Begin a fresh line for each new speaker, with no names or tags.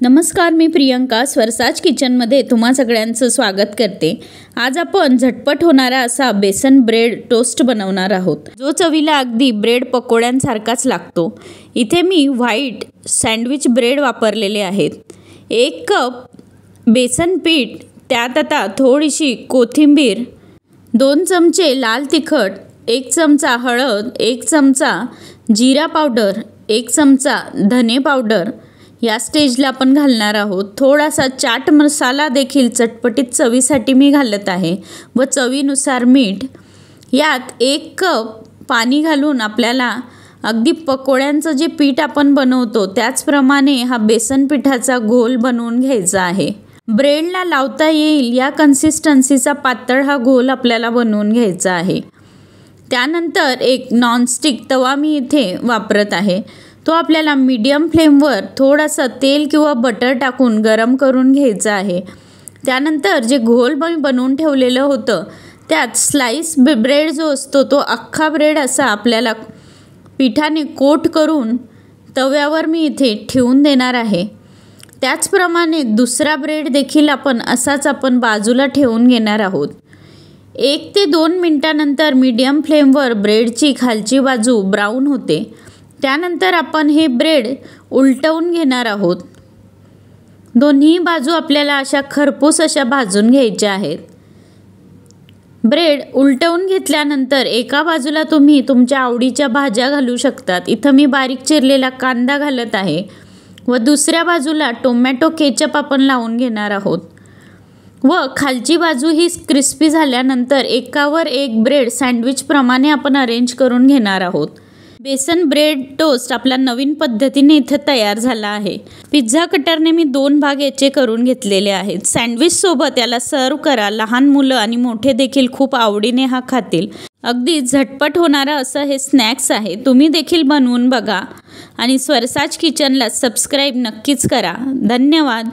नमस्कार, मी प्रियंका स्वरसाज किचनमध्ये तुम्हा सगळ्यांचं स्वागत करते। आज आपण झटपट होणारा असा बेसन ब्रेड टोस्ट बनवणार आहोत, जो चवीला अगदी ब्रेड पकोड्यांसारखाच लागतो। इथे मी व्हाईट सँडविच ब्रेड वापरलेले आहेत। 1 कप बेसन पीठ, त्यात आता थोडीशी कोथिंबीर, 2 चमचे लाल तिखट, 1 चमचा हळद, 1 चमचा जिरा पावडर, 1 चमचा धने पावडर या स्टेजला आपण घालणार आहोत। थोडासा चाट मसाला देखील चटपटीत चवीसाठी मी घालत आहे व चवीनुसार मीठ। यात 1 कप पाणी घालून आपल्याला अगदी पकोड्यांचं जे पीठ आपण बनवतो त्याचप्रमाणे हा बेसन पिठाचा घोल बनवून घ्यायचा आहे। ब्रेडला लावता येईल या कन्सिस्टन्सीचा पातळ हा घोल आपल्याला बनवून घ्यायचा आहे। त्यानंतर एक नॉनस्टिक तवा मी इथे वापरत आहे। तो आपल्याला मीडियम फ्लेमवर थोडासा तेल किंवा बटर टाकून गरम करून घ्यायचा आहे। त्यानंतर जे घोल बनवून ठेवलेलं होतं त्यात स्लाइस ब्रेड जो असतो तो अख्खा ब्रेड असा आपल्याला पिठाने कोट करून तव्यावर मी इथे ठेवून देणार आहे। त्याचप्रमाणे दुसरा ब्रेड देखील आपण बाजूला ठेवून घेणार आहोत। 1 ते 2 मिनिटानंतर मीडियम फ्लेमवर ब्रेडची खालची बाजू ब्राऊन होते। त्यानंतर आपण हे ब्रेड उलटवून घेणार आहोत। दोन्ही बाजू आपल्याला अशा खरपूस अशा भाजून घ्यायच्या आहेत। ब्रेड उलटवून घेतल्यानंतर एका बाजूला तुम्ही तुमच्या आवडीच्या भाज्या घालू शकतात। इथं मी बारीक चिरलेला कांदा घालत आहे व दुसऱ्या बाजूला टोमॅटो केचप आपण लावून घेणार आहोत व खालची बाजू ही क्रिस्पी झाल्यानंतर एकावर एक ब्रेड सँडविच प्रमाणे आपण अरेंज करून घेणार आहोत। बेसन ब्रेड टोस्ट आपला नवीन पद्धतीने इथे तयार झाला आहे। पिझ्झा कटरने मी 2 भाग याचे करून घेतलेले आहेत। सँडविच सोबत याला सर्व करा, लहान मुलं आणि मोठे देखील खूप आवडीने हा खातील। अगदी झटपट होणारा असं हे स्नॅक्स आहे। तुम्ही देखील बनवून बघा आणि स्वरसाज किचनला सबस्क्राईब नक्कीच करा। धन्यवाद।